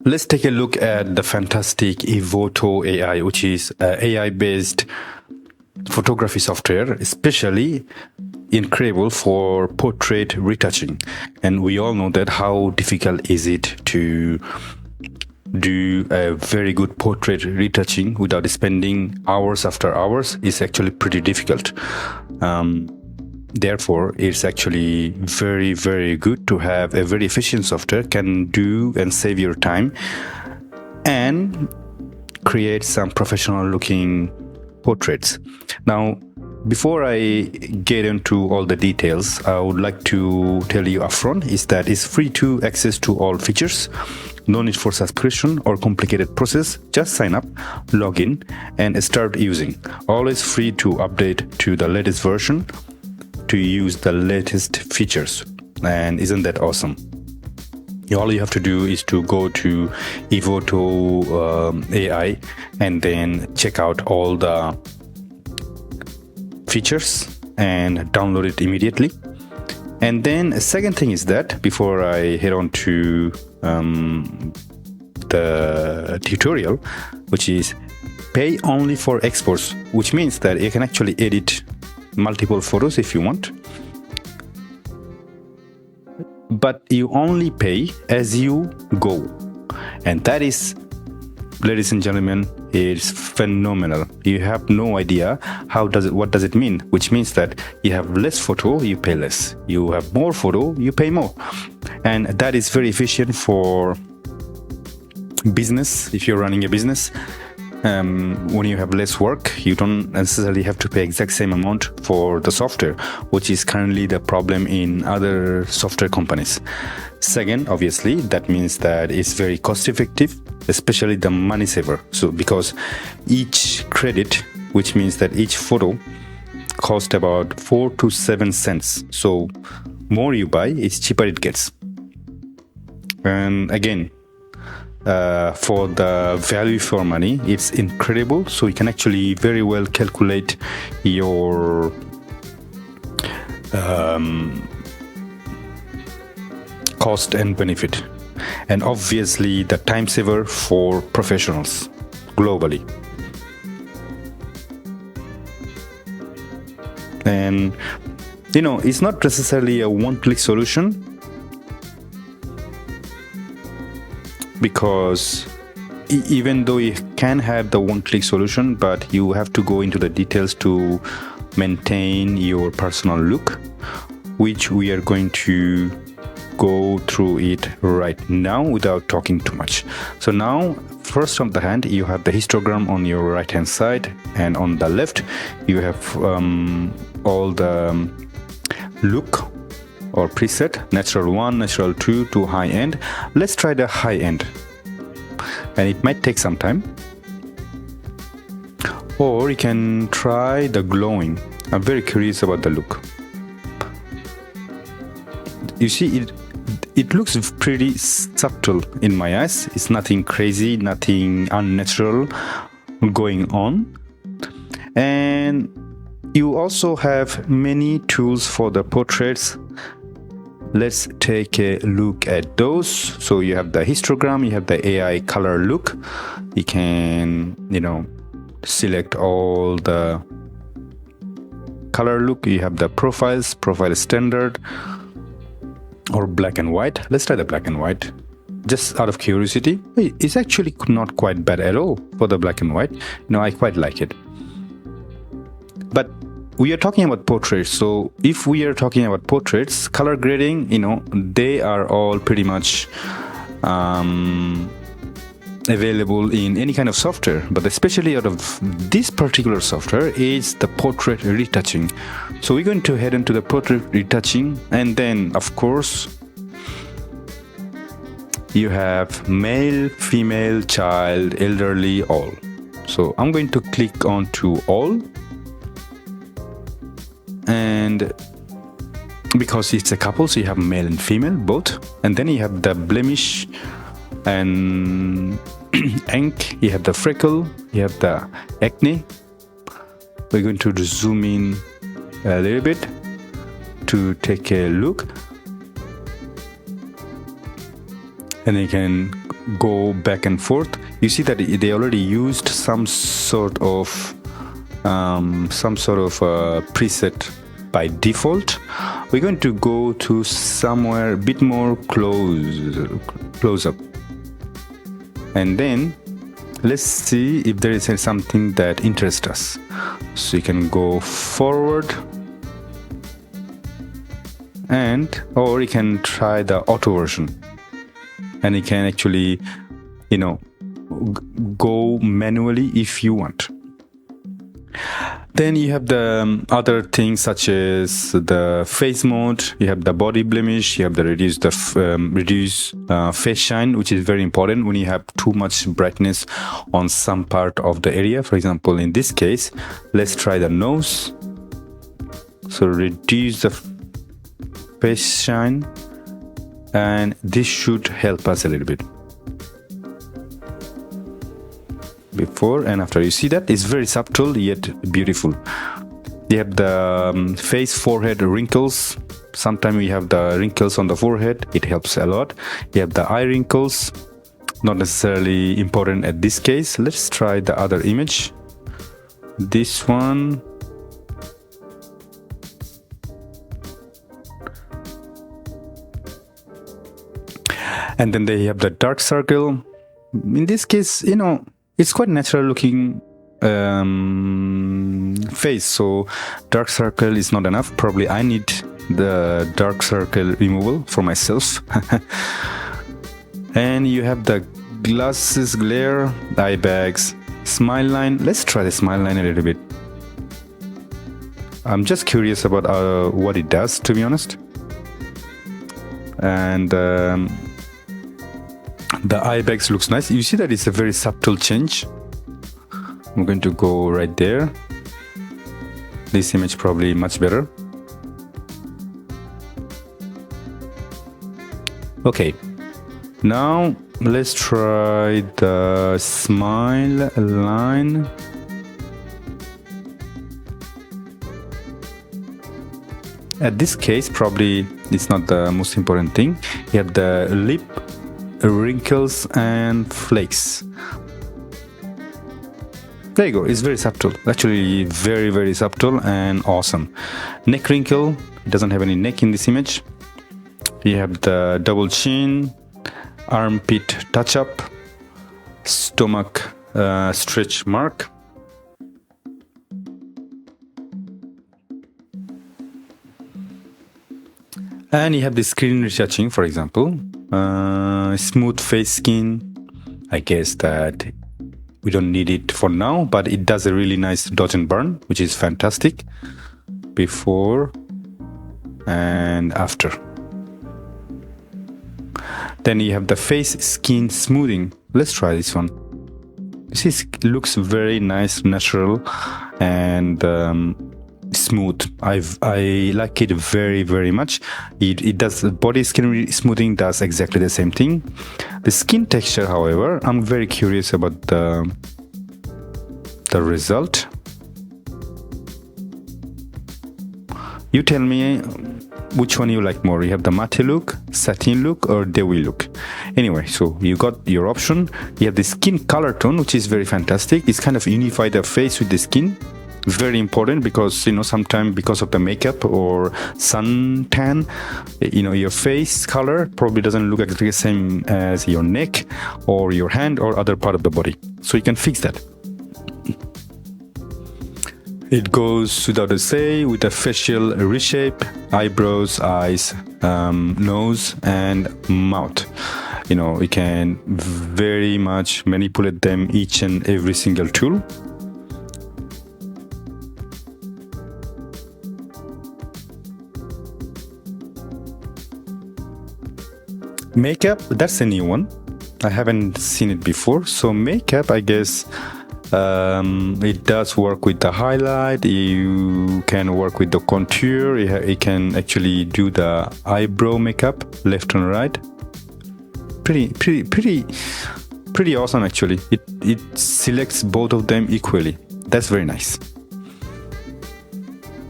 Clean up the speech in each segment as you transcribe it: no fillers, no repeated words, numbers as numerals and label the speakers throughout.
Speaker 1: Let's take a look at the fantastic Evoto AI, which is AI-based photography software, especially incredible for portrait retouching. And we all know that how difficult is it to do a very good portrait retouching without spending hours after hours is actually pretty difficult. Therefore, it's actually very, very good to have a very efficient software can do and save your time and create some professional looking portraits. Now, before I get into all the details, I would like to tell you upfront is that it's free to access to all features. No need for subscription or complicated process. Just sign up, log in, and start using. Always free to update to the latest version to use the latest features. And isn't that awesome? All you have to do is to go to Evoto AI and then check out all the features and download it immediately. And then a second thing is that before I head on to the tutorial, which is pay only for exports, which means that you can actually edit multiple photos if you want, but you only pay as you go. And that is, ladies and gentlemen, is phenomenal. You have no idea what does it mean, which means that you have less photo, you pay less. You have more photo, you pay more. And that is very efficient for business. If you're running a business, when you have less work, you don't necessarily have to pay exact same amount for the software, which is currently the problem in other software companies. Second, obviously, that means that it's very cost effective, especially the money saver. So because each credit, which means that each photo cost about 4 to 7 cents. So more you buy, it's cheaper it gets. And again, for the value for money, it's incredible. So you can actually very well calculate your cost and benefit, and obviously the time saver for professionals globally. And it's not necessarily a one-click solution, because even though you can have the one-click solution, but you have to go into the details to maintain your personal look, which we are going to go through it right now without talking too much. So now, first on the hand, you have the histogram on your right hand side, and on the left you have all the look or preset, natural 1, natural 2 to high end. Let's try the high end, and it might take some time. Or you can try the glowing. I'm very curious about the look. You see, it looks pretty subtle in my eyes. It's nothing crazy, nothing unnatural going on. And you also have many tools for the portraits. Let's take a look at those. So you have the histogram, you have the AI color look. You can, select all the color look. You have the profiles, profile standard, or black and white. Let's try the black and white. Just out of curiosity, it's actually not quite bad at all for the black and white. I quite like it. But we are talking about portraits. So if we are talking about portraits, color grading, they are all pretty much available in any kind of software, but especially out of this particular software is the portrait retouching. So we're going to head into the portrait retouching, and then of course you have male, female, child, elderly, all. So I'm going to click on to all, and because it's a couple, so you have male and female both, and then you have the blemish and ink, you have the freckle, you have the acne. We're going to zoom in a little bit to take a look, and you can go back and forth, you see that they already used some sort of preset by default. We're going to go to somewhere a bit more close up, and then let's see if there is something that interests us. So you can go forward, or you can try the auto version, and you can actually, go manually if you want. Then you have the other things such as the face mode, you have the body blemish, you have the reduce face shine, which is very important when you have too much brightness on some part of the area. For example, in this case, let's try the nose. So reduce the face shine, and this should help us a little bit. Before and after, you see that it's very subtle yet beautiful. You have the face forehead wrinkles. Sometimes we have the wrinkles on the forehead, it helps a lot. You have the eye wrinkles, not necessarily important at this case. Let's try the other image, this one. And then they have the dark circle. In this case, it's quite natural looking face, so dark circle is not enough. Probably I need the dark circle removal for myself. And you have the glasses glare, eye bags, smile line. Let's try the smile line a little bit. I'm just curious about what it does, to be honest. And the eye bags looks nice. You see that it's a very subtle change. I'm going to go right there. This image probably much better. Okay, now let's try the smile line. At this case, probably it's not the most important thing. You have the lip wrinkles and flakes. There you go. It's very subtle, actually very, very subtle and awesome. Neck wrinkle, it doesn't have any neck in this image. You have the double chin, armpit touch up, stomach stretch mark. And you have the screen retouching, for example. Smooth face skin. I guess that we don't need it for now, but it does a really nice dodge and burn, which is fantastic. Before and after. Then you have the face skin smoothing. Let's try this one. This looks very nice, natural, and smooth. I like it very, very much. It does, the body skin smoothing does exactly the same thing. The skin texture, however, I'm very curious about the result. You tell me which one you like more. You have the matte look, satin look, or dewy look. Anyway, so you got your option. You have the skin color tone, which is very fantastic. It's kind of unify the face with the skin. Very important, because sometimes because of the makeup or suntan, your face color probably doesn't look exactly the same as your neck or your hand or other part of the body. So you can fix that. It goes without a say with a facial reshape, eyebrows, eyes, nose, and mouth. You can very much manipulate them, each and every single tool. Makeup, that's a new one. I haven't seen it before. So makeup, I guess, it does work with the highlight. You can work with the contour. You can actually do the eyebrow makeup, left and right. Pretty awesome, actually. It selects both of them equally. That's very nice.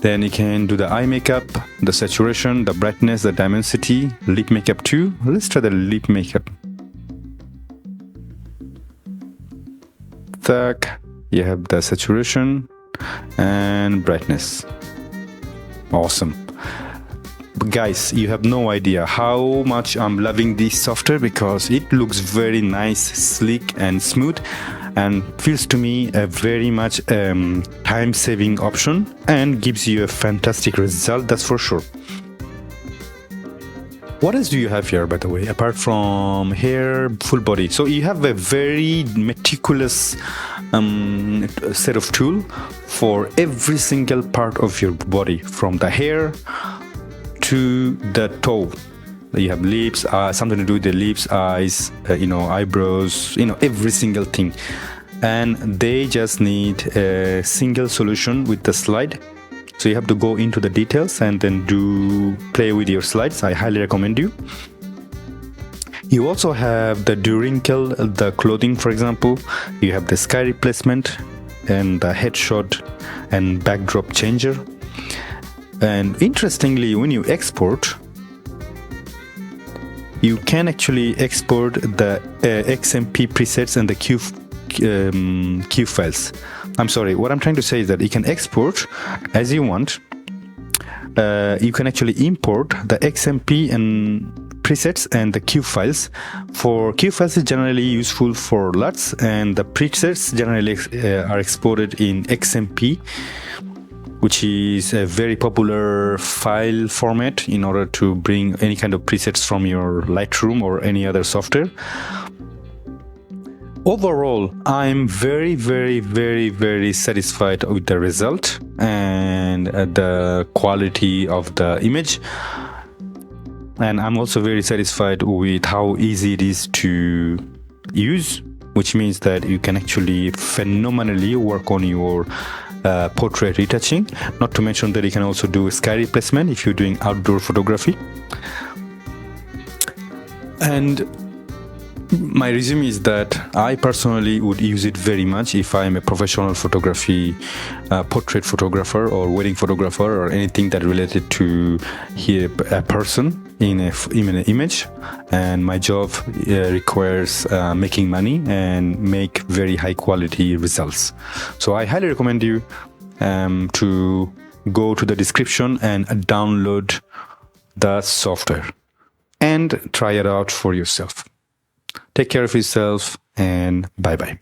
Speaker 1: Then you can do the eye makeup, the saturation, the brightness, the dimensity, lip makeup too. Let's try the lip makeup. stack, you have the saturation and brightness. Awesome. But guys, you have no idea how much I'm loving this software because it looks very nice, sleek and smooth, and feels to me a very much time-saving option and gives you a fantastic result, that's for sure. What else do you have here, by the way, apart from hair, full body? So you have a very meticulous set of tools for every single part of your body, from the hair to the toe. You have lips, something to do with the lips, eyes, eyebrows, every single thing. And they just need a single solution with the slide. So you have to go into the details and then play with your slides. I highly recommend you. You also have the wrinkle, the clothing, for example. You have the sky replacement and the headshot and backdrop changer. And interestingly, when you export, you can actually export the XMP presets and the Q files. I'm sorry, what I'm trying to say is that you can export as you want. You can actually import the XMP and presets and the Q files. For Q files is generally useful for LUTs, and the presets generally are exported in XMP, which is a very popular file format in order to bring any kind of presets from your Lightroom or any other software. Overall, I'm very, very, very, very satisfied with the result and the quality of the image. And I'm also very satisfied with how easy it is to use, which means that you can actually phenomenally work on your portrait retouching. Not to mention that you can also do sky replacement if you're doing outdoor photography. And my resume is that I personally would use it very much if I am a professional photography, portrait photographer or wedding photographer or anything that related to a person in an image. And my job requires making money and make very high quality results. So I highly recommend you to go to the description and download the software and try it out for yourself. Take care of yourself and bye-bye.